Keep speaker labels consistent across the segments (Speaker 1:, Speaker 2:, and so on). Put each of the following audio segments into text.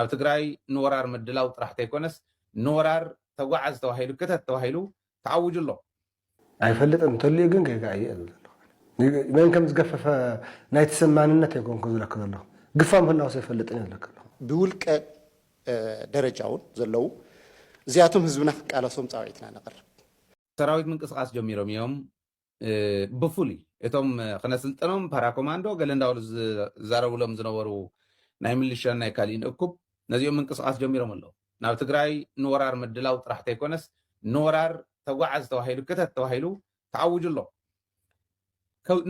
Speaker 1: ኣብ ትግራይ ንወራር ምድላው ጥራሕ ተይኮነስ ንወራር ተጓዓዝ ተባሂሉ ክተት ተባሂሉ ተዓውጁ ኣሎ
Speaker 2: ኣይፈልጥን እንተልዩ ግን ከይጋየ መን ከም ዝገፈፈ ናይቲ ሰብ ማንነት ኣይኮንኩ ዝለክ ዘለኹ ግፋም ህላውስ ኣይፈልጥን ይለክ ኣለኹ
Speaker 3: ብውልቀ ደረጃውን ዘለው እዚኣቶም ህዝብና ክቃለሶም ፃውዒትና ነቕርብ
Speaker 1: ሰራዊት ምንቅስቃስ ጀሚሮም እዮም ብፍሉይ እቶም ክነስልጥኖም ፓራኮማንዶ ገለ እንዳበሉ ዝዛረብሎም ዝነበሩ ናይ ሚሊሻን ናይ ካሊእን እኩብ ነዚኦም ምንቅስቃስ ጀሚሮም ኣለዉ ናብ ትግራይ ንወራር ምድላው ጥራሕ ተይኮነስ ንወራር ተጓዓዝ ተባሂሉ ክተት ተባሂሉ ተዓውጁ ኣሎ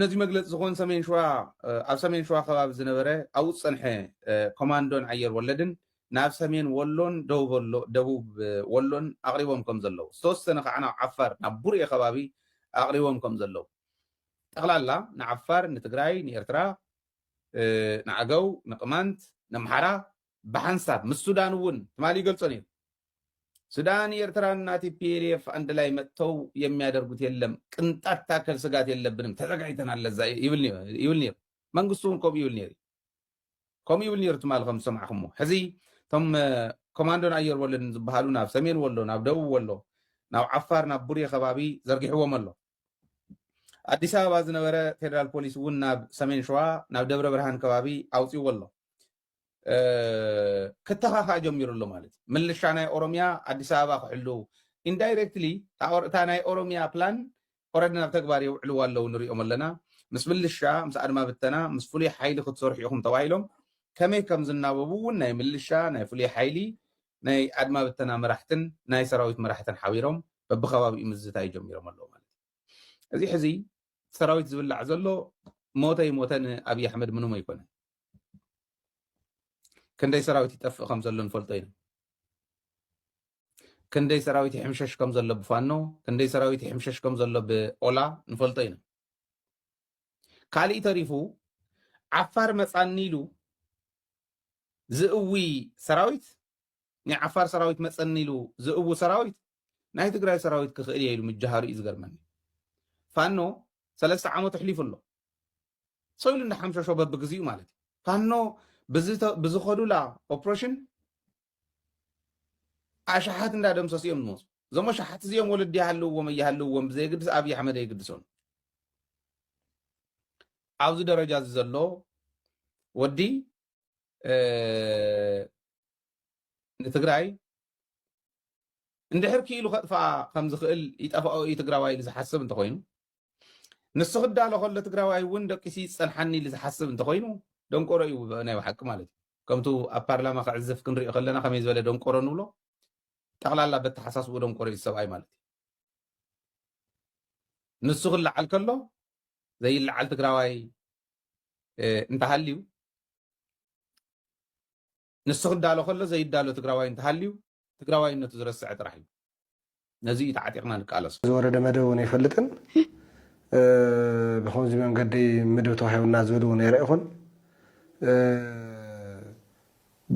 Speaker 1: ነዚ መግለፂ ዝኾን ሰሜን ሸዋ ኣብ ሰሜን ሸዋ ከባቢ ዝነበረ ኣብኡ ዝፀንሐ ኮማንዶን ኣየር ወለድን ናብ ሰሜን ወሎን ደቡብ ወሎን ኣቕሪቦም ከም ዘለዉ ዝተወሰነ ከዓ ናብ ዓፋር ናብ ቡርኤ ከባቢ ኣቕሪቦም ከም ዘለዉ ጠቕላላ ንዓፋር ንትግራይ ንኤርትራ ንዓገው ንቅማንት ንኣምሓራ ብሓንሳብ ምስ ሱዳን እውን ትማሊ ይገልጾ ነይሩ ሱዳን ኤርትራና ቲፒኤልኤፍ አንድ ላይ መጥተው የሚያደርጉት የለም ቅንጣት ታከል ስጋት የለብንም ተዘጋጅተናል ለዛ ይብል ነይሩ መንግስቱን ኮም ይብል ነይሩ ትማል ከም ሰማዕኹም ሕዚ ቶም ኮማንዶን ኣየር ወለድን ዝበሃሉ ናብ ሰሜን ወሎ ናብ ደቡብ ወሎ ናብ ዓፋር ናብ ቡርኤ ከባቢ ዘርጊሕዎም ኣሎ አዲስ አበባ ዝነበረ ፌደራል ፖሊስ እውን ናብ ሰሜን ሸዋ ናብ ደብረ ብርሃን ከባቢ ኣውፂዎ ኣሎ ከተኻኻ ጀሚሩ ኣሎ ማለት ምልሻ ናይ ኦሮሚያ አዲስ አበባ ክሕሉ ኢንዳይሬክትሊ እታ ናይ ኦሮሚያ ፕላን ኦረዲ ናብ ተግባር የውዕልዎ ኣለዉ ንሪኦም ኣለና ምስ ምልሻ ምስ ኣድማ ብተና ምስ ፍሉይ ሓይሊ ክትሰርሑ ኢኹም ተባሂሎም ከመይ ከም ዝናበቡ እውን ናይ ምልሻ ናይ ፍሉይ ሓይሊ ናይ ኣድማ ብተና መራሕትን ናይ ሰራዊት መራሕትን ሓቢሮም በብኸባቢኡ ምዝታይ ጀሚሮም ኣለዉ ማለት እዚ ሕዚ ሰራዊት ዝብላዕ ዘሎ ሞተ ይሞተን ኣብይ ኣሕመድ ምንም ኣይኮነን ክንደይ ሰራዊት ይጠፍእ ከም ዘሎ ንፈልጦ ኢና ክንደይ ሰራዊት ይሕምሸሽ ከም ዘሎ ብፋኖ ክንደይ ሰራዊት ይሕምሸሽ ከም ዘሎ ብኦላ ንፈልጦ ኢና ካሊእ ተሪፉ ዓፋር መፃኒ ኢሉ ዝእዊ ሰራዊት ናይ ዓፋር ሰራዊት መፀኒ ኢሉ ዝእዊ ሰራዊት ናይ ትግራይ ሰራዊት ክኽእል እየ ኢሉ ምጃሃሩ እዩ ዝገርመኒ ፋኖ 3 ዓመት ሕሊፉ ኣሎ ሰይሉ እንዳሓምሸሾ በብግዚኡ ማለት እዩ ፋኖ ብዝኸዱላ ኦፕሬሽን ኣሽሓት እንዳደምሰሱ እዮም ዝመፁ እዞም ኣሽሓት እዚኦም ወለዲ ይሃልውዎም እያሃልውዎም ብዘይግድስ ኣብይ ኣሕመድ ኣይግድሶን ኣብዚ ደረጃ እዚ ዘሎ ወዲ ንትግራይ እንድሕር ክኢሉ ከጥፋኣ ከም ዝኽእል ይጠፍኦ እዩ ትግራዋይ ኢሉ ዝሓስብ እንተኮይኑ ንሱ ክዳሎ ከሎ ትግራዋይ እውን ደቂሲ ፀንሓኒ ኢሉ ዝሓስብ እንተኮይኑ ደንቆሮ እዩ ናይ ሓቂ ማለት እዩ ከምቱ ኣብ ፓርላማ ክዕዝፍ ክንሪኦ ከለና ከመይ ዝበለ ደንቆሮ ንብሎ ጠቕላላ በተሓሳስቡ ደንቆሮ እዩ ሰብኣይ ማለት እዩ ንሱ ክለዓል ከሎ ዘይለዓል ትግራዋይ እንተሃልዩ ንሱ ክዳሎ ከሎ ዘይዳሎ ትግራዋይ እንተሃልዩ ትግራዋይነቱ ዝረስዕ ጥራሕ እዩ ነዚ እዩ ተዓጢቕና ንቃለሱ
Speaker 2: ዝወረደ መደብ እውን ኣይፈልጥን ብከምዚ መንገዲ ምድብ ተዋሂቡና ዝብል እውን ኣይርአኹን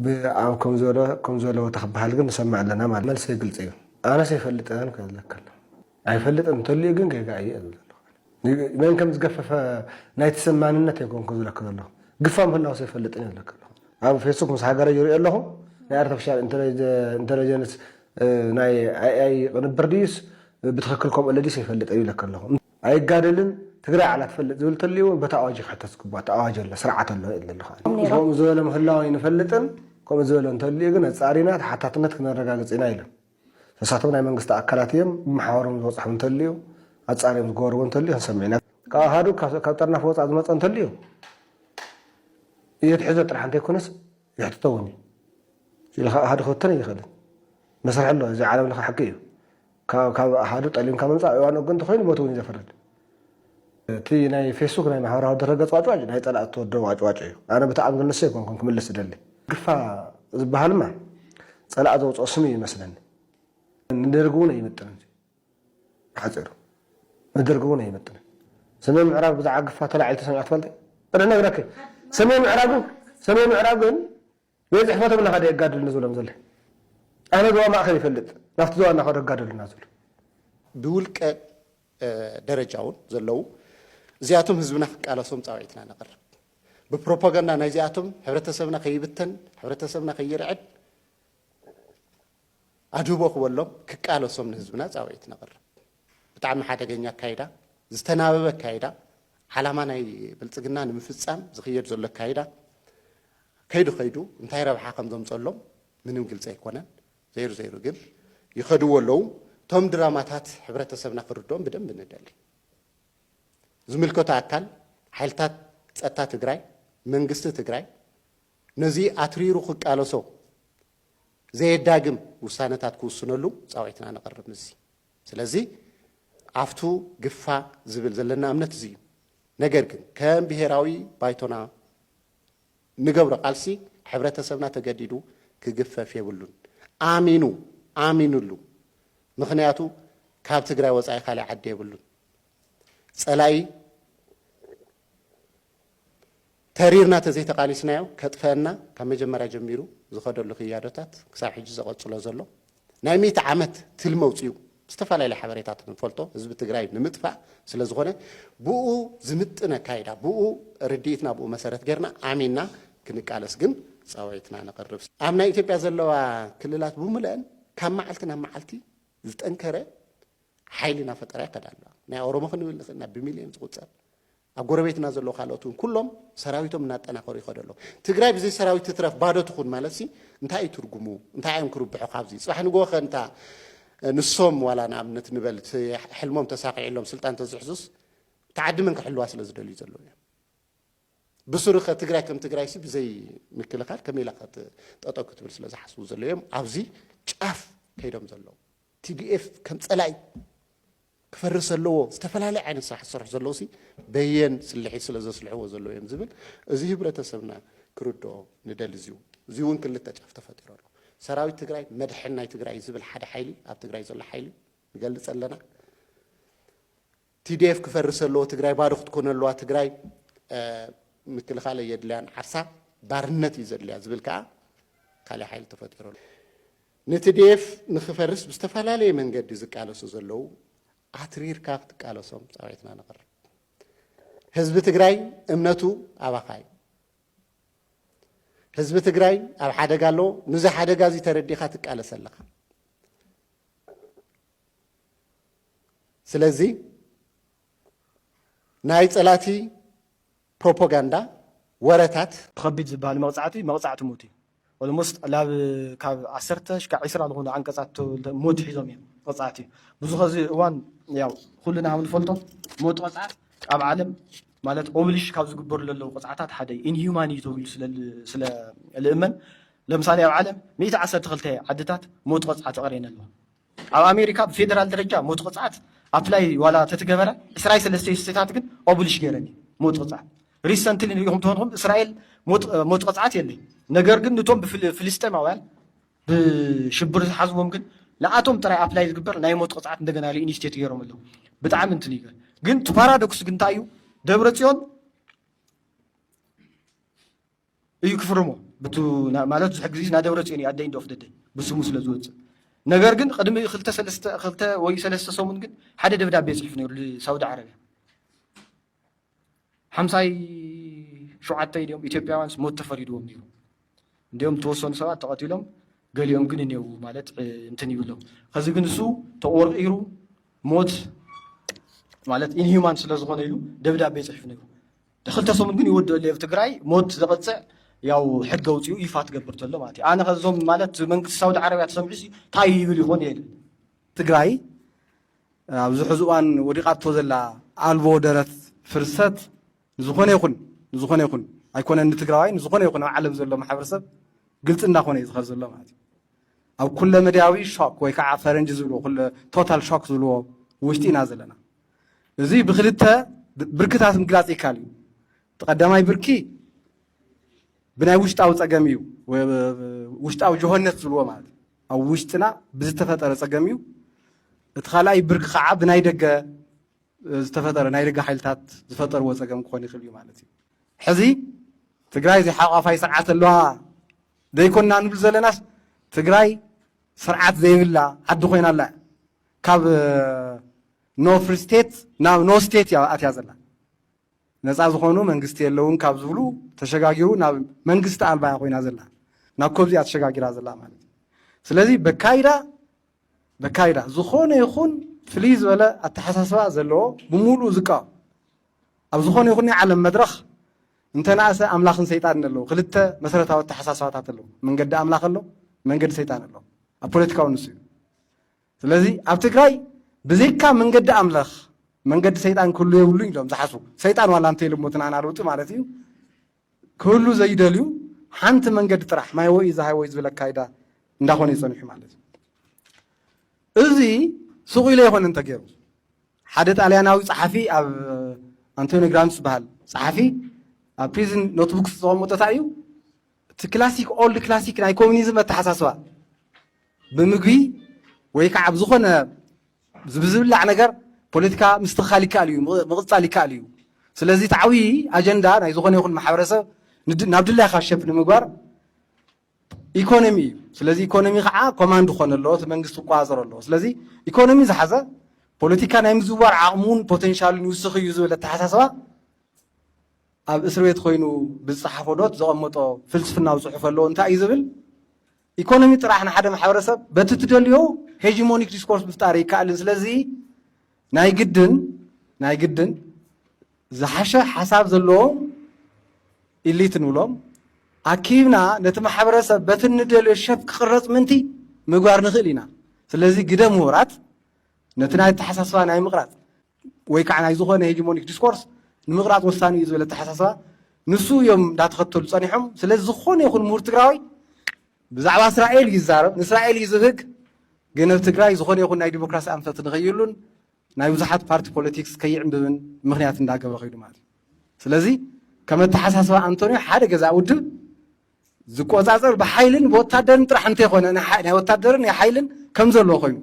Speaker 2: ብኣብ ከም ዝበለ ቦታ ክበሃል ግን ንሰማዕ ኣለና ማለት መልሲ ግልፂ እዩ ኣነስ ኣይፈልጥን ክብለከሎ ኣይፈልጥን እንተልዩ ግን ከይጋየ መን ከም ዝገፈፈ ናይቲ ሰብ ማንነት ኣይኮንኩ ዝብለክ ዘለኹ ግፋም ህላውስ ኣይፈልጥን ይብለክ ኣለኹ ኣብ ፌስቡክ ምስ ሃገረ ይሪኦ ኣለኹ ናይ ኣርቲፊሻል ኢንተለጀንስ ናይ ኣይ ቅንብር ድዩስ ብትክክል ከምኡ ለዲስ ኣይፈልጥን ይብለክ ኣለኹ ኣይጋደልን ትግራይ ዓላ ትፈልጥ ዝብል ተልዩ በታ ኣዋጅ ክሕተት ዝግባእ ኣዋጅ ኣሎ ስርዓት ኣሎ ኢለ ኣለኹ ከምኡ ዝበለ ምህላው ኣይንፈልጥን ከምኡ ዝበለ እንተልዩ ግን ኣፃሪና ተሓታትነት ክነረጋግፅ ኢና ኢሎም ተሳቶም ናይ መንግስቲ ኣካላት እዮም ብማሕበሮም ዝበፅሖም እንተልዩ ኣፃሪዮም ዝገበርዎ እንተልዩ ክንሰሚዕና ካብ ኣሃዱ ካብ ጠርናፍ ወፃእ ዝመፀ እንተልዩ እየትሕዞ ጥራሕ እንተይኮነስ ይሕትተውኒ ኢልካ ኣሃዱ ክብተን ይኽእልን መስርሕ ኣሎ እዚ ዓለም ለካ ሓቂ እዩ ካብ ኣሃዱ ጠሊምካ ምምፃእ እዋን እግን እንተኮይኑ ሞት እውን እዩ ዘፍርድ እቲ ናይ ፌስቡክ ናይ ማሕበራዊ ድረገፅ ዋጭዋጭ ናይ ፀላእ እትወደው ዋጭዋጭ እዩ ኣነ ብጣዕሚ ክንንሰ ይኮንኩም ክምልስ ደሊ ግፋ ዝበሃልማ ፀላእ ዘውፅኦ ስም እዩ ይመስለኒ ንደርጊ እውን ኣይምጥንን ሓፂሩ ንደርጊ እውን ኣይምጥንን ሰሜን ምዕራብ ብዛዕባ ግፋ ተላዒል ተሰሚዑ ትፈልጥ ነግረክ ሰሜን ምዕራብ ግን በዝሕ ፎቶ ብና ከደ የጋድልና ዝብሎም ዘለ ኣነ ዞባ ማእኸል ይፈልጥ ናብቲ ዞባ እናኸደ የጋድልና ዝብሉ
Speaker 3: ብውልቀ ደረጃውን ዘለው እዚኣቶም ህዝብና ክቃለሶም ፃውዒትና ነቕርብ ببروباغندا نايزياتهم حبرتسبنا خيبتن حبرتسبنا خيرعد أدوبك والله كقالوا صمن حزبنا زاويت نقرب بتعم حدقኛ ካይዳ ዝተናበበ ካይዳ ዓላማ ናይ ብልጽግና ንምፍጻም ዝኽየድ ዘሎ ካይዳ ከይዱ እንታይ ረብሓ ከም ዘምጸሎም ምንም ግልጽ ኣይኮነን ዘይሩ ግን ይኸዱ ወለው ቶም ድራማታት ሕብረተሰብና ክርዶም በደንብ እንደሊ ዝምልከቱ አካል ሓይልታት ጸጥታ ትግራይ መንግስቲ ትግራይ ነዚ አትሪሩ ክቃለሶ ዘይዳግም ውሳነታት ክውስነሉ ጻውይትና ነቀርብ ምዚ ስለዚህ አፍቱ ግፋ ዝብል ዘለና እምነት እዚ ነገር ግን ከም ብሔራዊ ባይቶና ንገብሮ ቃልሲ ሕብረተሰብና ተገዲዱ ክግፈፍ የብሉን አሚኑሉ ምክንያቱ ካብ ትግራይ ወጻኢ ካሊእ ዓዲ የብሉን ጸላይ ተሪርና ተዘይ ተቃሊስናዮ ከጥፈና ካብ መጀመርያ ጀሚሩ ዝኸደሉ ክያዶታት ክሳብ ሕጂ ዘቐጽሎ ዘሎ ናይ 100 ዓመት ትልመውጽዩ استفعل حبريتات من فلتو حزب تجري نمدفع سلزخونه بو زمتنا كايدا بو رديتنا بو مسارات غيرنا عمينا كنقالس جن صاويتنا نقرب امنا ኢትዮጵያ ዘለዋ ክልላት ብሙሉአን ካብ ማዓልትና ማዓልቲ ዝጠንከረ ሓይልና ፈጠራ ይከዳሉ ናይ ኦሮሞ ክንብልስና በሚሊዮን ዝቁጸር አጎረቤትና ዘሎ ካልኦቱን ኩሎም ሰራዊቶም እናጠናከሩ ይኸደሉ ትግራይ ብዘይ ሰራዊት ትትረፍ ባዶ ትኹን ማለት እንታይ ትርጉሙ እንታይ አንክሩ ብሑ ካብዚ ጽባሕ ንጎ ኸንታ ንሶም ዋላ ናብነት ንበልት ሕልሞም ተሳቂዕሎም ስልጣን ተዝሕዙስ ተዓድመን ክሕልዋ ስለ ዝደልዩ ዘሎ እዮም ብሱሩኸ ትግራይ ከም ትግራይ ሲ ብዘይ ምክልኻል ከመይላኸት ጠጠው ክትብል ስለ ዝሓስቡ ዘሎ እዮም ኣብዚ ጫፍ ከይዶም ዘሎ ቲዲኤፍ ከም ጸላይ ክፈርስ ዘለዎ ዝተፈላለዩ ዓይነት ስራሕ ዝሰርሑ ዘለዉ ሲ በየን ስልሒት ስለ ዘስልሕዎ ዘሎ እዮም ዝብል እዚ ህብረተሰብና ክርዶ ንደል እዚኡ እውን ክልተ ጫፍ ተፈጢሩ ኣሎ ሰራዊት ትግራይ መድሕን ናይ ትግራይ ዝብል ሓደ ሓይሊ ኣብ ትግራይ ዘሎ ሓይሊ ይገልጽ ኣለና ቲዲኤፍ ክፈርስ ኣለዎ ትግራይ ባዶ ክትኮን ኣለዋ ትግራይ ምክልኻል የድልያን ዓርሳ ባርነት ይዘድልያ ዝብል ከዓ ካሊእ ሓይሊ ተፈጢሩ ኣሎ ንቲዲኤፍ ንኽፈርስ ብዝተፈላለየ መንገዲ ዝቃለሱ ዘለዉ አትሪርካ ክትቃለሶም ጻውይትና ነቀርብ ህዝቢ ትግራይ እምነቱ አባኻይ ህዝብ ትግራይ ኣብ ሓደጋ ኣሎ ንዚ ሓደጋ እዚ ተረዲኻ ትቃለስ ኣለኻ ስለዚ ናይ ጸላቲ ፕሮፓጋንዳ ወረታት
Speaker 4: ተኸቢድ ዝበሃል መቕጻዕቲ ሞት እዩ ኦልሞስት ላብ ካብ 10 ሽካዕ 20 ዝኾኑ አንቀጻት ሞት ሒዞም እዮም መቕጻዕቲ ብዙ ኸዚ እዋን ያው ኩልና ንፈልጦ ሞት መቕጻዕት ኣብ ዓለም ማለት ኦብሊሽ ካብ ዝግበሩ ዘለዉ ቅጽዓታት ሓደ ኢንሂዩማን እዩ ተባሂሉ ስለ ልእመን ለምሳሌ ኣብ ዓለም 112 ዓድታት ሞት ቅጽዓት ተቐሪና ኣለዋ ኣብ ኣሜሪካ ብፌደራል ደረጃ ሞት ቅጽዓት ኣፕላይ ዋላ ተትገበረ 23 ስቴታት ግን ኦብሊሽ ገይረን ሞት ቅጽዓት ሪሰንትሊ ንሪኦም ትሆንኩም እስራኤል ሞት ቅጽዓት የለይ ነገር ግን ንቶም ብፍልስጤማውያን ብሽብር ዝሓዝቦም ግን ንኣቶም ጥራይ ኣፕላይ ዝግበር ናይ ሞት ቅጽዓት እንደገና ኢንስቲትዩት ገይሮም ኣለዉ ብጣዕሚ እንትን እዩ ግን እቲ ፓራዶክስ ግን እንታይ እዩ ደብረጽዮን እዩ ክፍርሞ ብቱ ማለት ዝሕግ ጊዜ ና ደብረጽዮን እዩ ኣደይ እንደወፍ ደደይ ብስሙ ስለ ዝወፅእ ነገር ግን ቅድሚ ክልተ ወይ ሰለስተ ሰሙን ግን ሓደ ደብዳቤ ጽሕፍ ነይሩ ለሳውዲ ዓረብያ 57 ኢሎም ኢትዮጵያውያን ሞት ተፈሪድዎም ነይሩ እንዲኦም ተወሰኑ ሰባት ተቐቲሎም ገሊኦም ግን እኔው ማለት እንትን ይብሎም ከዚ ግን እሱ ተቆርቂሩ ሞት ማለት ኢንሂዩማን ስለ ዝኾነ ኢሉ ደብዳቤ ጽሕፍ ነይሩ ክልተ ሰሙን ግን ይወድእ ኣብ ትግራይ ሞት ዘቐጽዕ ያው ሕግ ኣውፅኡ ይፋ ትገብር ተሎ ማለት እዩ ኣነ ከዞም ማለት መንግስቲ ሳውዲ ዓረብያ ተሰምዑ ሲ እንታይ ይብል ይኾን የለ
Speaker 5: ትግራይ ኣብዚ ሕዚ እዋን ወዲቓቶ ዘላ ኣልቦ ደረት ፍርሰት ዝኾነ ይኹን ኣይኮነን ንትግራዋይ ዝኾነ ይኹን ኣብ ዓለም ዘሎ ማሕበረሰብ ግልጽ እንዳኾነ እዩ ዝኸድ ዘሎ ማለት እዩ ኣብ ኩለ መድያዊ ሾክ ወይ ከዓ ፈረንጂ ዝብልዎ ኩለ ቶታል ሾክ ዝብልዎ ውሽጢ ኢና ዘለና እዚ ብክልተ ብርክታት ምግላጽ ይካል እዩ ተቀዳማይ ብርኪ ብናይ ውሽጣዊ ጸገም እዩ ውሽጣዊ ጆሆነት ዝብልዎ ማለት ኣብ ውሽጥና ብዝተፈጠረ ጸገም እዩ እቲ ካልኣይ ብርኪ ከዓ ብናይ ደገ ዝተፈጠረ ናይ ደገ ሓይልታት ዝፈጠርዎ ጸገም ክኾን ይኽእል እዩ ማለት እዩ ሕዚ ትግራይ ዘይሓቋፋይ ስርዓት ኣለዋ ዘይኮንና ንብል ዘለናስ ትግራይ ስርዓት ዘይብላ ዓዲ ኮይና ኣላ ካብ ኖ ፍሪ ስቴት ናብ ኖ ስቴት ኣትያ ዘላ ነፃ ዝኾኑ መንግስቲ የለውን ካብ ዝብሉ ተሸጋጊሩ ናብ መንግስቲ ኣልባ ኮይና ዘላ ናብ ኮብዚኣ ተሸጋጊራ ዘላ ማለት እዩ ስለዚ በካይዳ ዝኾነ ይኹን ፍልይ ዝበለ ኣተሓሳስባ ዘለዎ ብሙሉእ ዝቃወም ኣብ ዝኾነ ይኹን ናይ ዓለም መድረኽ እንተናእሰ ኣምላኽን ሰይጣንን ኣለዉ ክልተ መሰረታዊ ኣተሓሳስባታት ኣለዉ መንገዲ ኣምላኽ ኣሎ መንገዲ ሰይጣን ኣሎ ኣብ ፖለቲካዊ ንሱ እዩ ስለዚ ኣብ ትግራይ ብዘይካ መንገዲ ኣምላኽ መንገዲ ሰይጣን ክህሉ የብሉ ኢሎም ዝሓስቡ ሰይጣን ዋላ እንተይልሞትን ኣናልውጢ ማለት እዩ ክህሉ ዘይደልዩ ሓንቲ መንገዲ ጥራሕ ማይ ወይ ዝሃይ ወይ ዝብል ኣካይዳ እንዳኾነ ይፀኒሑ ማለት እዩ እዚ ሱቕ ኢለ ይኮነ እንተገይሩ ሓደ ጣልያናዊ ፀሓፊ ኣብ ኣንቶኒዮ ግራምስ ዝበሃል ፀሓፊ ኣብ ፕሪዝን ኖትቡክስ ዘቐመጦታ እዩ እቲ ክላሲክ ኦልድ ክላሲክ ናይ ኮሚኒዝም ኣተሓሳስባ ብምግቢ ወይ ከዓ ብዝኾነ ብዝብላዕ ነገር ፖለቲካ ምስትኽኻል ይከኣል እዩ ምቕፃል ይከኣል እዩ ስለዚ እቲ ዓብዪ ኣጀንዳ ናይ ዝኾነ ይኹን ማሕበረሰብ ናብ ድላይካ ሸፕ ንምግባር ኢኮኖሚ እዩ ስለዚ ኢኮኖሚ ከዓ ኮማንድ ክኾነ ኣለዎ እቲ መንግስቲ ክቆፃፀር ኣለዎ ስለዚ ኢኮኖሚ ዝሓዘ ፖለቲካ ናይ ምዝዋር ዓቕሙን ፖቴንሻሉን ይውስኽ እዩ ዝብል ኣተሓሳስባ ኣብ እስር ቤት ኮይኑ ብዝፀሓፎ ዶት ዘቐመጦ ፍልስፍናዊ ፅሑፍ ኣለዎ እንታይ እዩ ዝብል ኢኮኖሚ ጥራሕ ንሓደ ማሕበረሰብ በቲ ትደልዮ ሄጂሞኒክ ዲስኮርስ ምፍጣር ይከኣልን ስለዚ ናይ ግድን ዝሓሸ ሓሳብ ዘለዎም ኢሊት ንብሎም ኣኪብና ነቲ ማሕበረሰብ በቲ ንደልዮ ሸፕ ክቕረፅ ምንቲ ምግባር ንኽእል ኢና ስለዚ ግደ ምሁራት ነቲ ናይ ተሓሳስባ ናይ ምቕራፅ ወይ ከዓ ናይ ዝኾነ ሄጂሞኒክ ዲስኮርስ ንምቕራፅ ወሳኒ እዩ ዝብል ኣተሓሳስባ ንሱ እዮም እንዳተኸተሉ ፀኒሖም ስለዚ ዝኾነ ይኹን ምሁር ትግራዋይ ብዛዕባ እስራኤል ይዛረብ ንእስራኤል እዩ ዝብህግ ግን ኣብ ትግራይ ዝኾነ ይኹን ናይ ዲሞክራሲ ኣንፈት ንኸይሉን ናይ ብዙሓት ፓርቲ ፖለቲክስ ከይዕንብብን ምክንያት እንዳገበረ ኸይዱ ማለት እዩ ስለዚ ከም ኣተሓሳስባ ኣንቶኒዮ ሓደ ገዛ ውድብ ዝቆፃፀር ብሓይልን ብወታደርን ጥራሕ እንተይኮነ ናይ ወታደርን ናይ ሓይልን ከም ዘለዎ ኮይኑ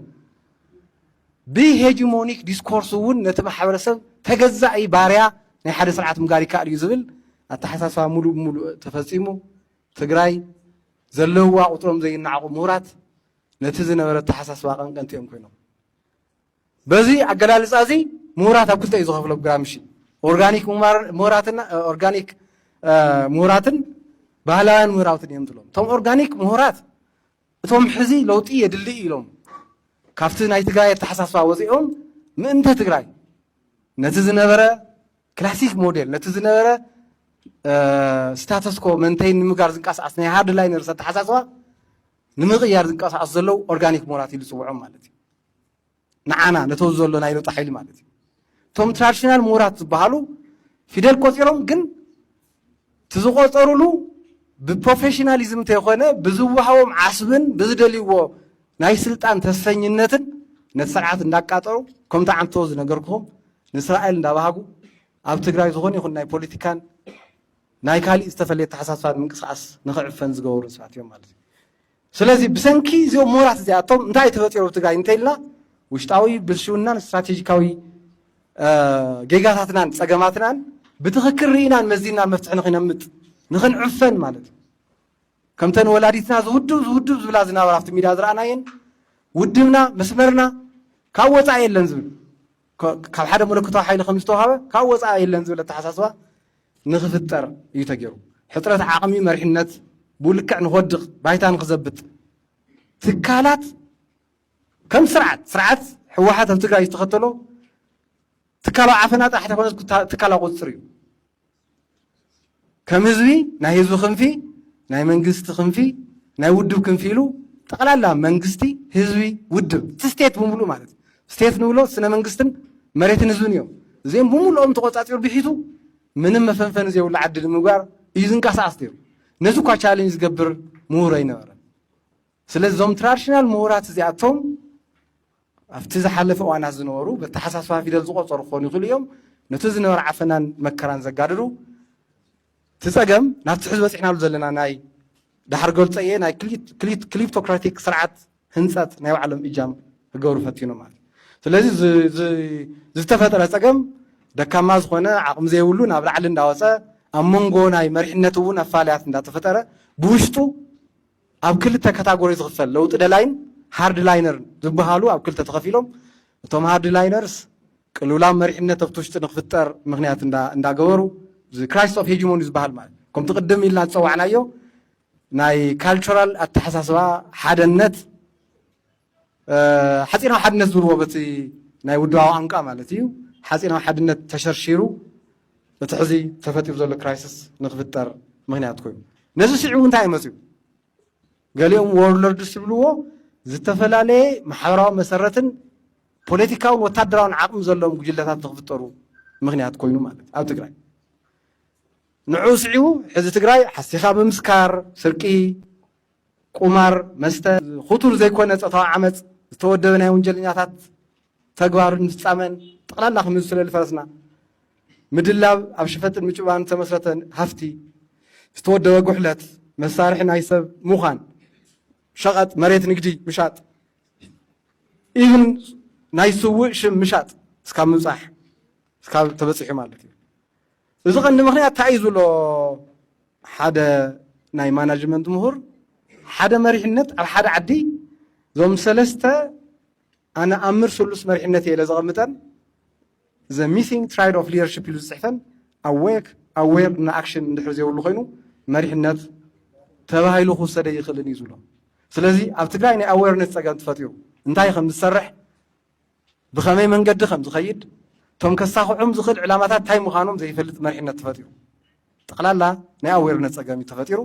Speaker 5: ብሄጂሞኒክ ዲስኮርስ እውን ነቲ ማሕበረሰብ ተገዛኢ ባርያ ናይ ሓደ ስርዓት ምግባር ይከኣል እዩ ዝብል ኣተሓሳስባ ሙሉእ ብሙሉእ ተፈፂሙ ትግራይ ዘለዋ ቁጥሮም ዘይናዓቑ ምሁራት ነቲ ዝነበረ ኣተሓሳስባ ቀንቀንቲ እዮም ኮይኖም በዚ ኣገላልፃ እዚ ምሁራት ኣብ ክልተ እዩ ዝኸፍሎም ግራምሺ ኦርጋኒክ ምሁራትን ባህላውያን ምሁራትን እዮም ትብሎም እቶም ኦርጋኒክ ምሁራት እቶም ሕዚ ለውጢ የድሊ ኢሎም ካብቲ ናይ ትግራይ ኣተሓሳስባ ወፂኦም ምእንተ ትግራይ ነቲ ዝነበረ ክላሲክ ሞዴል ነቲ ዝነበረ ስታተስኮ መንተይ ንምጋር ዝንቀሳቀስ ናይ ሃርድ ላይነርስ ኣተሓሳስባ ንምቕያር ዝንቀሳቀሱ ዘለው ኦርጋኒክ ምሁራት ኢሉ ዝፅውዖም ማለት እዩ ንዓና ነተው ዘሎ ናይ ለውጢ ሓይሊ ማለት እዩ እቶም ትራዲሽናል ምሁራት ዝበሃሉ ፊደል ቆፂሮም ግን ትዝቆፀሩሉ ብፕሮፌሽናሊዝም እንተይኮነ ብዝወሃቦም ዓስብን ብዝደልይዎ ናይ ስልጣን ተስፈኝነትን ነቲ ስርዓት እንዳቃጠሩ ከምቲ ዓንቶ ዝነገርኩኹም ንእስራኤል እንዳባሃጉ ኣብ ትግራይ ዝኾነ ይኹን ናይ ፖለቲካን ናይ ካሊእ ዝተፈለየ ተሓሳስባ ምንቅስቃስ ንኽዕፈን ዝገበሩ ሰባት እዮም ማለት እዩ ስለዚ ብሰንኪ እዚኦም ምሁራት እዚኣቶም እንታይ ተፈጢሩ ትግራይ እንተኢልና ውሽጣዊ ብልሽውናን ስትራቴጂካዊ ጌጋታትናን ፀገማትናን ብትኽክል ርኢናን መዚናን መፍትሒ ንኽነምጥ ንኽንዕፈን ማለት እዩ ከምተን ወላዲትና ዝውድብ ዝብላ ዝነበራ ኣብቲ ሚድያ ዝረኣናየን ውድብና መስመርና ካብ ወፃኢ የለን ዝብል ካብ ሓደ መለኮታዊ ሓይሊ ከም ዝተዋሃበ ካብ ወፃኢ የለን ዝብል ኣተሓሳስባ ንኽፍጠር እዩ ተገይሩ ሕፅረት ዓቕሚ መሪሕነት ብልክዕ ንክወድቕ ባይታ ንክዘብጥ ትካላት ከም ስርዓት ሕወሓት ኣብ ትግራይ ዝተኸተሎ ትካላዊ ዓፈና ጥራሕ ተኮነስ ትካላዊ ቁፅር እዩ ከም ህዝቢ ናይ ህዝቢ ክንፊ ናይ መንግስቲ ክንፊ ናይ ውድብ ክንፊ ኢሉ ጠቕላላ መንግስቲ ህዝቢ ውድብ እቲ ስቴት ብምሉእ ማለት እዩ ስቴት ንብሎ ስነ መንግስትን መሬትን ህዝብን እዮም እዚኦም ብምሉኦም ተቆፃፂሩ ብሒቱ ምንም መፈንፈን ዘይብሉ ዓዲ ንምግባር እዩ ዝንቀሳቀስ ነይሩ ነዚ እኳ ቻሌንጅ ዝገብር ምሁር ኣይነበረን ስለዚ እዞም ትራዲሽናል ምሁራት እዚኣቶም ኣብቲ ዝሓለፈ እዋናት ዝነበሩ በተሓሳስባ ፊደል ዝቆፀሩ ክኾኑ ይኽእሉ እዮም ነቲ ዝነበረ ዓፈናን መከራን ዘጋድዱ ትፀገም ናብቲ ሕዚ በፂሕናሉ ዘለና ናይ ዳሕር ገልፀ እየ ናይ ክሊፕቶክራቲክ ስርዓት ህንፀት ናይ ባዕሎም እጃም ክገብሩ ፈቲኖም ማለት ስለዚ ዝተፈጠረ ፀገም ደካማ ዝኾነ ዓቕሚ ዘይብሉ ናብ ላዕሊ እንዳወፀ ኣብ መንጎ ናይ መሪሕነት እውን ኣፋልያት እንዳተፈጠረ ብውሽጡ ኣብ ክልተ ካታጎሪ ዝኽፈል ለውጢ ደላይን ሃርድ ላይነር ዝበሃሉ ኣብ ክልተ ተኸፊሎም እቶም ሃርድ ላይነርስ ቅልውላው መሪሕነት ኣብቲ ውሽጢ ንክፍጠር ምክንያት እንዳገበሩ ክራይሲስ ኦፍ ሄጂሞኒ ዝበሃል ማለት ከምቲ ቅድም ኢልና ዝፀዋዕናዮ ናይ ካልቸራል ኣተሓሳስባ ሓደነት ሓፂናዊ ሓድነት ዝብልዎ በቲ ናይ ውድባዊ ቋንቋ ማለት እዩ ሓፂናዊ ሓድነት ተሸርሺሩ እቲ ሕዚ ተፈጢሩ ዘሎ ክራይሲስ ንክፍጠር ምክንያት ኮይኑ ነዚ ስዒቡ እንታይ ይመፅኡ ገሊኦም ወርሎርድስ ዝብልዎ ዝተፈላለየ ማሕበራዊ መሰረትን ፖለቲካውን ወታደራውን ዓቕሚ ዘለዎም ጉጅለታት ንክፍጠሩ ምክንያት ኮይኑ ማለት ኣብ ትግራይ ንዑ ስዒቡ ሕዚ ትግራይ ሓሲኻ ብምስካር ስርቂ ቁማር መስተ خطر ዘይኮነ ፆታዊ ዓመፅ ዝተወደበ ናይ ወንጀለኛታት ተግባር ንፍፃመን ጠቕላላ ክምዝ ስለ ዝፈረስና ምድላብ ኣብ ሽፈጥን ምጭባን ተመስረተ ሃፍቲ ዝተወደበ ጉሕለት መሳርሒ ናይ ሰብ ምዃን ሸቐጥ መሬት ንግዲ ምሻጥ ኢቭን ናይ ስውእ ሽም ምሻጥ እስካብ ምብፃሕ እስካብ ተበፂሑ ማለት እዩ እዚ ቀንዲ ምክንያት እንታይ እዩ ዝብሎ ሓደ ናይ ማናጅመንት ምሁር ሓደ መሪሕነት ኣብ ሓደ ዓዲ ዞም ሰለስተ ኣነ ኣምር ስሉስ መሪሕነት እየ ለዘቐምጠን ዘ ሚሲንግ ትራይድ ኦፍ ሊደርሽፕ ኢሉ ዝፅሕፈን ኣዌር እና ኣክሽን እንድሕር ዘይብሉ ኮይኑ መሪሕነት ተባሂሉ ክውሰደ ይኽእልን እዩ ዝብሎ ስለዚ ኣብ ትግራይ ናይ ኣዌርነት ፀገም ተፈጢሩ እንታይ ከም ዝሰርሕ ብኸመይ መንገዲ ከም ዝኸይድ እቶም ከሳኽዑም ዝኽእል ዕላማታት እንታይ ምዃኖም ዘይፈልጥ መሪሕነት ተፈጢሩ ጠቕላላ ናይ ኣዌርነት ፀገም እዩ ተፈጢሩ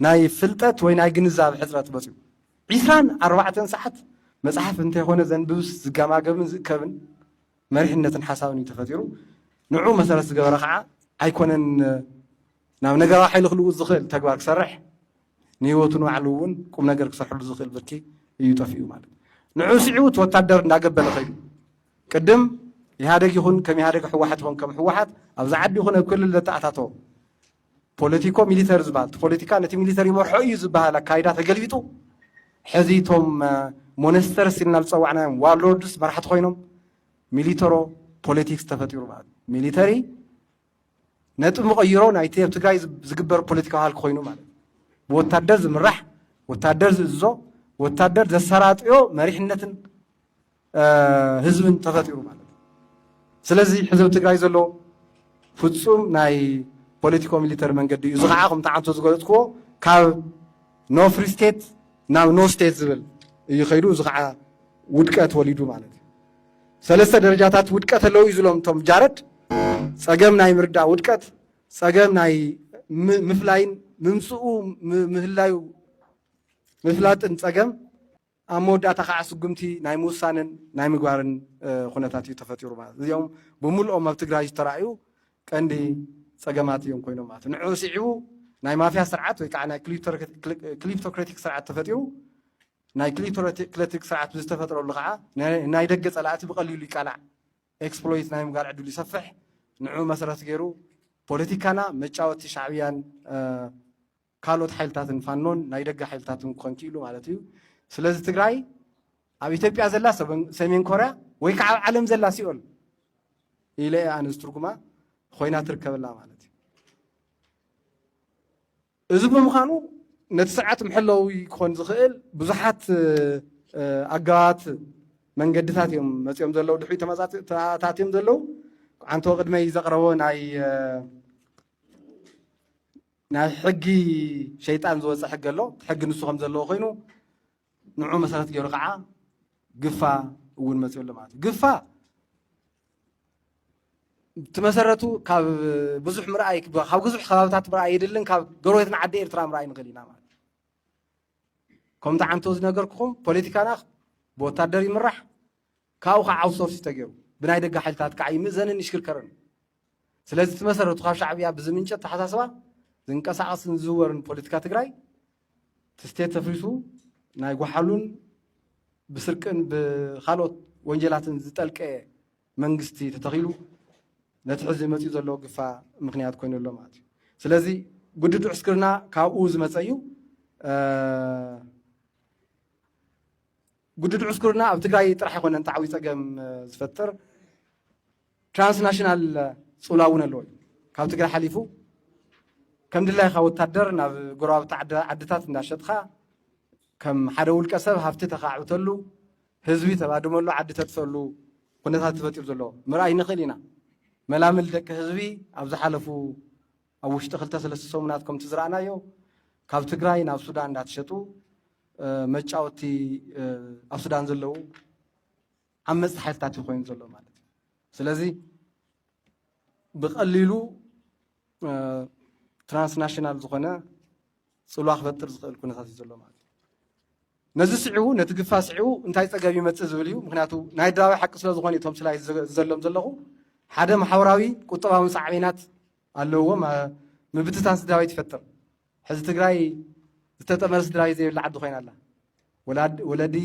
Speaker 5: ናይ ፍልጠት ወይ ናይ ግንዛቤ ሕፅረት በፅዩ 24 ሰዓት መፅሓፍ እንተይኮነ ዘንብብስ ዝገማገብን ዝእከብን መሪሕነትን ሓሳብን እዩ ተፈጢሩ ንዑ መሰረት ዝገበረ ከዓ ኣይኮነን ናብ ነገራዊ ሓይሊ ክልውጥ ዝኽእል ተግባር ክሰርሕ ንህይወቱ ንባዕሉ እውን ቁም ነገር ክሰርሐሉ ዝኽእል ብርኪ እዩ ጠፊኡ ማለት ንዑ ስዒቡ እቲ ወታደር እንዳገበለ ኸይዱ ቅድም ኢህደግ ይኹን ከም ኢህደግ ሕወሓት ይኹን ከም ሕወሓት ኣብዚ ዓዲ ይኹን ኣብ ክልል ዘተኣታተዎ ፖለቲኮ ሚሊተሪ ዝበሃል ፖለቲካ ነቲ ሚሊተሪ መርሖ እዩ ዝበሃል ኣካይዳ ተገልቢጡ ሕዚ እቶም ሞነስተርስ ኢልና ዝፀዋዕናዮም ዋርሎርድስ መራሕቲ ኮይኖም ሚሊተሮ ፖለቲክስ ተፈጢሩ ማለት ሚሊተሪ ነጥብ መቐይሮ ናይቲ ኣብ ትግራይ ዝግበር ፖለቲካዊ ሃልኪ ኮይኑ ማለት ብወታደር ዝምራሕ ወታደር ዝእዞ ወታደር ዘሰራጥዮ መሪሕነትን ህዝብን ተፈጢሩ ማለት ስለዚ ሕዚ ኣብ ትግራይ ዘሎ ፍፁም ናይ ፖለቲኮ ሚሊተሪ መንገዲ እዩ እዚ ከዓ ከምቲ ዓንቶ ዝገለፅክዎ ካብ ኖ ፍሪ ስቴት ናብ ኖ ስቴት ዝብል እዩ ከይዱ እዚ ከዓ ውድቀት ወሊዱ ማለት እዩ ሰለስተ ደረጃታት ውድቀት ኣለዉ እዩ ዝብሎም እቶም ጃረድ ፀገም ናይ ምርዳእ ውድቀት ፀገም ናይ ምፍላይን ምምፅኡ ምህላዩ ምፍላጥን ፀገም ኣብ መወዳእታ ከዓ ስጉምቲ ናይ ምውሳንን ናይ ምግባርን ኩነታት እዩ ተፈጢሩ ማለት እዚኦም ብምልኦም ኣብ ትግራይ ዝተረኣዩ ቀንዲ ፀገማት እዮም ኮይኖም ማለት ንዑ ስዒቡ ናይ ማፍያ ስርዓት ወይ ከዓ ናይ ክሊፕቶክራቲክ ስርዓት ተፈጢሩ ናይ ክሊፕቶክራቲክ ስርዓት ብዝተፈጥረሉ ከዓ ናይ ደገ ፀላእቲ ብቐሊሉ ይቃላዕ ኤክስፕሎይት ናይ ምግባር ዕድሉ ይሰፍሕ ንዑ መሰረት ገይሩ ፖለቲካና መጫወቲ ሻዕብያን ካልኦት ሓይልታትን ፋኖን ናይ ደገ ሓይልታትን ክኾን ክኢሉ ማለት እዩ ስለዚ ትግራይ ኣብ ኢትዮጵያ ዘላ ሰሜን ኮርያ ወይ ከዓ ኣብ ዓለም ዘላ ሲኦል ኢለ ኣነ ዝትርጉማ ኮይና ትርከበላ ማለት እዩ እዚ ብምዃኑ ነቲ ስርዓት ምሕለዊ ክኾን ዝኽእል ብዙሓት ኣገባባት መንገድታት እዮም መፅኦም ዘለዉ ድሕሪ ተመፃታት እዮም ዘለዉ ዓንቶ ቅድመይ ዘቕረቦ ናይ ሕጊ ሸይጣን ዝወፅእ ሕጊ ኣሎ ሕጊ ንሱ ከም ዘለዎ ኮይኑ ንዑ መሰረት ገይሩ ከዓ ግፋ እውን መፅኡ ኣሎ ማለት እዩ ግፋ ትመሰረቱ ካብ ብዙሕ ምርኣይ ካብ ብዙሕ ከባብታት ምርኣይ የድልን ካብ ጎረቤትና ዓዲ ኤርትራ ምርኣይ ንኽእል ኢና ማለት ከምቲ ዓንቶ ዝነገርኩኹም ፖለቲካና ብወታደር ይምራሕ ካብኡ ከዓ ኣውትሶርስ ተገይሩ ብናይ ደጋ ሓይልታት ከዓ ይምእዘንን ይሽክርከርን ስለዚ ትመሰረቱ ካብ ሻዕብያ ብዝምንጨት ተሓሳስባ ዝንቀሳቐስን ዝዝወርን ፖለቲካ ትግራይ ትስቴት ተፍሪሱ ናይ ጓሓሉን ብስርቅን ብካልኦት ወንጀላትን ዝጠልቀ መንግስቲ ተተኺሉ ነቲ ሕዚ መፅኡ ዘለዎ ግፋ ምክንያት ኮይኑ ኣሎ ማለት እዩ ስለዚ ጉድድ ዕስክርና ካብኡ ዝመፀ እዩ ጉድድ ዕስክርና ኣብ ትግራይ ጥራሕ ይኮነ እንተ ዓብዪ ፀገም ዝፈጥር ትራንስናሽናል ፅውላ እውን ኣለዎ እዩ ካብ ትግራይ ሓሊፉ ከም ድላይካ ወታደር ናብ ጎረባብቲ ዓድታት እንዳሸጥካ ከም ሓደ ውልቀ ሰብ ሃፍቲ ተኻዕብተሉ ህዝቢ ተባድመሉ ዓዲ ተጥፈሉ ኩነታት ተፈጢሩ ዘሎ ምርኣይ ንኽእል ኢና መላምል ደቂ ህዝቢ ኣብ ዝሓለፉ ኣብ ውሽጢ 2-3 ሰሙናት ከምቲ ዝረኣናዮ ካብ ትግራይ ናብ ሱዳን እንዳተሸጡ መጫወቲ ኣብ ሱዳን ዘለዉ ዓመፅቲ ሓይልታት ይኮይኑ ዘሎ ማለት እዩ ስለዚ ብቐሊሉ ትራንስናሽናል ዝኾነ ጽልዋ ክፈጥር ዝኽእል ኩነታት እዩ ዘሎ ማለት እዩ ነዚ ስዒቡ ነቲ ግፋ ስዒቡ እንታይ ፀገም ይመፅእ ዝብል እዩ ምክንያቱ ናይ ድራዊ ሓቂ ስለ ዝኾነ እቶም ስላይ ዘሎም ዘለኹ ሓደ ማሕበራዊ ቁጠባዊ ሳዕቤናት ኣለዎም ምብትታን ስድራቤት ይፈጥር ሕዚ ትግራይ ዝተጠመረ ስድራቤት ዘይብላ ዓዲ ኮይና ኣላ ወለዲ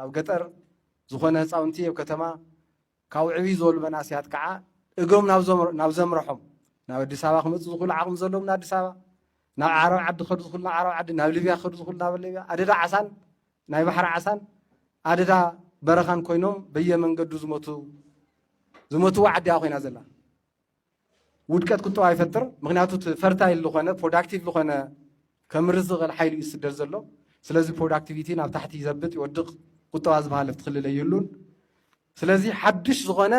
Speaker 5: ኣብ ገጠር ዝኾነ ህፃውንቲ ኣብ ከተማ ካብ ዕብይ ዝበሉ መናእስያት ከዓ እግሮም ናብ ዘምረሖም ናብ ኣዲስ ኣበባ ክመፁ ዝኽእሉ ዓቕሚ ዘለዎም ንኣዲስ ኣበባ ናብ ዓረብ ዓዲ ክኸዱ ዝኽእሉ ናብ ዓረብ ዓዲ ናብ ሊብያ ክኸዱ ዝኽእሉ ናብ ሊብያ ኣደዳ ዓሳን ናይ ባሕሪ ዓሳን ኣደዳ በረኻን ኮይኖም በየመንገዱ ዝሞትዋ ዓዲያ ኮይና ዘላ ውድቀት ቁጠባ ይፈጥር ምክንያቱ ፈርታይል ዝኾነ ፕሮዳክቲቭ ዝኾነ ከምርዝ ዝኽእል ሓይሉ እዩ ዝስደድ ዘሎ ስለዚ ፕሮዳክቲቪቲ ናብ ታሕቲ ይዘብጥ ይወድቕ ቁጠባ ዝበሃለ ትኽልል የብሉን ስለዚ ሓድሽ ዝኾነ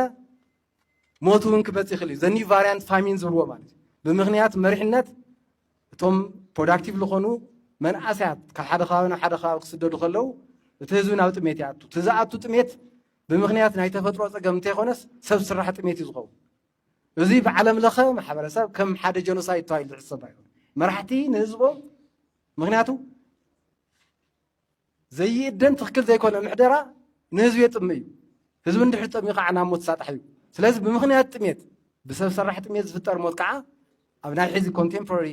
Speaker 5: ሞት እውን ክበፅእ ይኽእል እዩ ዘኒ ቫርያንት ፋሚን ዝብልዎ ማለት እዩ ብምክንያት መሪሕነት እቶም ፕሮዳክቲቭ ዝኾኑ መንእሰያት ካብ ሓደ ከባቢ ናብ ሓደ ከባቢ ክስደዱ ከለዉ እቲ ህዝቢ ናብ ጥሜት ይኣቱ እቲ ዝኣቱ ጥሜት ብምክንያት ናይ ተፈጥሮ ፀገም እንተይኮነስ ሰብ ስራሕ ጥሜት እዩ ዝኸውን እዚ ብዓለም ለኸ ማሕበረሰብ ከም ሓደ ጀኖሳይድ ተባሂሉ ዝሕሰብ ኣይኮነ መራሕቲ ንህዝቦም ምክንያቱ ዘይእደን ትኽክል ዘይኮነ ምሕደራ ንህዝቢ የጥሚ እዩ ህዝቢ እንድሕር ጠሚኡ ከዓ ናብ ሞት ሳጣሕ እዩ ስለዚ ብምክንያት ጥሜት ብሰብ ሰራሕ ጥሜት ዝፍጠር ሞት ከዓ ኣብ ናይ ሕዚ ኮንቴምፖራሪ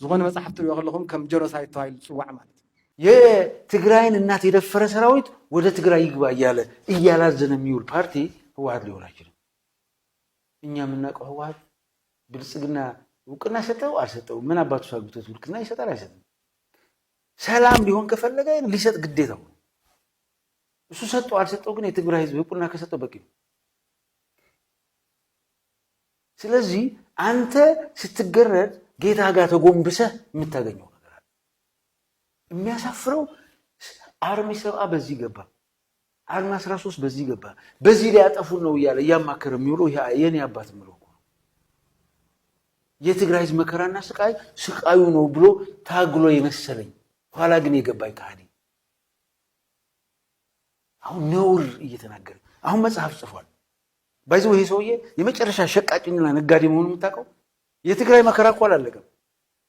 Speaker 5: ዝኾነ መጽሐፍ ትሪኦ ከለኹም ከም ጀኖሳይድ ተባሂሉ ዝፅዋዕ ማለት
Speaker 6: የትግራይን እናት የደፈረ ሰራዊት ወደ ትግራይ ይግባ እያላዘነ የሚውል ፓርቲ ህወሓት ሊሆን አይችልም። እኛ የምናውቀው ህወሓት ብልጽግና እውቅና ሰጠው አልሰጠው ምን አባቱ ሳግብቶት እውቅና ይሰጣል አይሰጥም። ሰላም ሊሆን ከፈለገ ሊሰጥ ግዴታው እሱ ሰጠው አልሰጠው ግን የትግራይ ህዝብ እውቅና ከሰጠው በቂ ነው። ስለዚህ አንተ ስትገረድ ጌታ ጋር ተጎንብሰህ የምታገኘው ነገር አለ። የሚያሳፍረው አርሚ 7 በዚህ ገባ፣ አርሚ 13 በዚህ ገባ፣ በዚህ ላይ ያጠፉን ነው እያለ እያማከረ የሚውለው የኔ አባት ምለው የትግራይ ህዝብ መከራና ስቃዩ ነው ብሎ ታግሎ የመሰለኝ ኋላ ግን የገባይ ካህዲ አሁን ነውር እየተናገረ አሁን መጽሐፍ ጽፏል። ባይዘው ይሄ ሰውዬ የመጨረሻ ሸቃጭኝና ነጋዴ መሆኑን የምታውቀው የትግራይ መከራ እኮ አላለቀም፣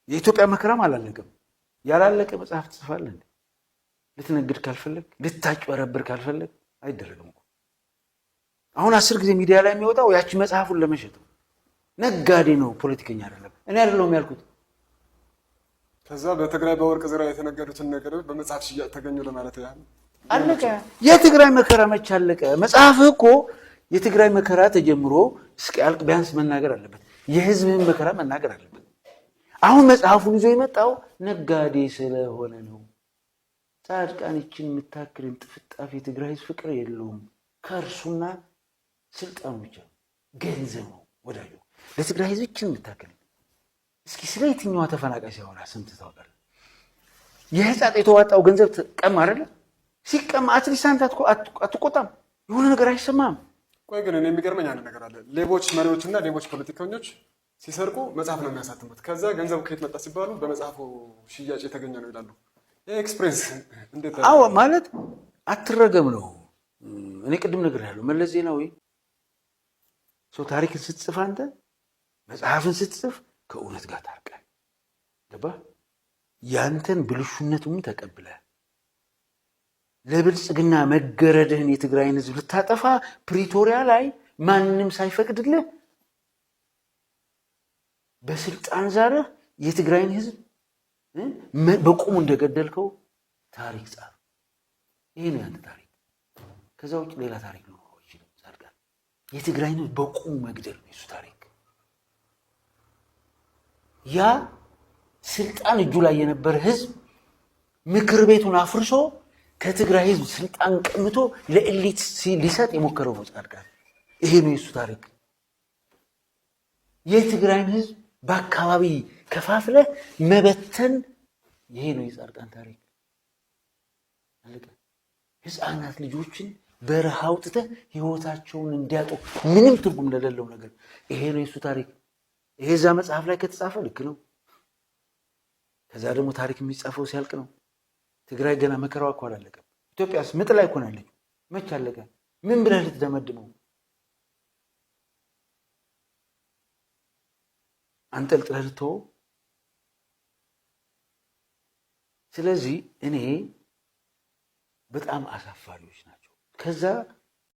Speaker 6: የኢትዮጵያ መከራም አላለቀም። ያላለቀ መጽሐፍ ጽፋለህ ልትነግድ ካልፈለግ ልታጭበረብር ካልፈለግ አይደረግም እኮ። አሁን 10 ጊዜ ሚዲያ ላይ የሚወጣው ያቺ መጽሐፉን ለመሸጥ ነው። ነጋዴ ነው፣ ፖለቲከኛ አይደለም። እኔ አይደለሁም ያልኩት።
Speaker 7: ከዛ በትግራይ በወርቅ ዝራ የተነገዱትን ነገሮች በመጽሐፍ ሽያጭ ተገኙ ለማለት ያህል
Speaker 6: አለቀ። የትግራይ መከራ መች አለቀ? መጽሐፍ እኮ የትግራይ መከራ ተጀምሮ እስኪያልቅ ቢያንስ መናገር አለበት። የህዝብን መከራ መናገር አለበት። አሁን መጽሐፉን ይዞ የመጣው ነጋዴ ስለሆነ ነው። ጻድቃን ይችን የምታክልን ጥፍጣፊ የትግራይ ህዝብ ፍቅር የለውም። ከእርሱና ስልጣኑ ብቻ ገንዘብ ነው ወዳጁ። ለትግራይ ህዝብ ይችን የምታክል እስኪ ስለ የትኛዋ ተፈናቃይ ሲያወራ ሰምተህ ታውቃለህ? የህፃጥ የተዋጣው ገንዘብ ቀማ አይደለ? ሲቀማ አትሊስት አንተ አትቆጣም? የሆነ ነገር አይሰማም?
Speaker 7: ቆይ ግን እኔ የሚገርመኝ አንድ ነገር አለ። ሌቦች መሪዎችና ሌቦች ፖለቲከኞች ሲሰርቁ መጽሐፍ ነው የሚያሳትሙት። ከዛ ገንዘቡ ከየት መጣ ሲባሉ በመጽሐፉ ሽያጭ የተገኘ ነው ይላሉ። ይሄ ኤክስፕሬስ እንዴት
Speaker 6: አዎ ማለት አትረገም ነው። እኔ ቅድም ነገር ያለው መለስ ዜናዊ ሰው ታሪክን ስትጽፍ አንተ መጽሐፍን ስትጽፍ ከእውነት ጋር ታርቀህ ገባህ? ያንተን ብልሹነቱን ተቀብለህ ለብልጽግና መገረድህን የትግራይን ህዝብ ልታጠፋ ፕሪቶሪያ ላይ ማንንም ሳይፈቅድልህ በስልጣን ዛረህ የትግራይን ህዝብ በቁሙ እንደገደልከው ታሪክ ጻፍ። ይሄ ነው ያንተ ታሪክ። ከዛ ውጭ ሌላ ታሪክ ነው አይችልም። ጻድቃን የትግራይን ህዝብ በቁሙ መግደል ነው እሱ ታሪክ። ያ ስልጣን እጁ ላይ የነበረ ህዝብ ምክር ቤቱን አፍርሶ ከትግራይ ህዝብ ስልጣን ቀምቶ ለኤሊት ሊሰጥ የሞከረው ነው ጻድቃን። ይሄ ነው የሱ ታሪክ። የትግራይን ህዝብ በአካባቢ ከፋፍለ መበተን፣ ይሄ ነው የጻድቃን ታሪክ። አለቀ። ህፃናት ልጆችን በረሃ አውጥተህ ህይወታቸውን እንዲያጡ ምንም ትርጉም ለሌለው ነገር ይሄ ነው የሱ ታሪክ። ይሄ እዛ መጽሐፍ ላይ ከተጻፈ ልክ ነው። ከዛ ደግሞ ታሪክ የሚጻፈው ሲያልቅ ነው። ትግራይ ገና መከራዋ እኮ አላለቀም። ኢትዮጵያስ ምጥ ላይ እኮ ነው ያለችው። መች አለቀ? ምን ብለህ ልትደመድመው? አንጠልጥለህ ልትተወው? ስለዚህ እኔ በጣም አሳፋሪዎች ናቸው። ከዛ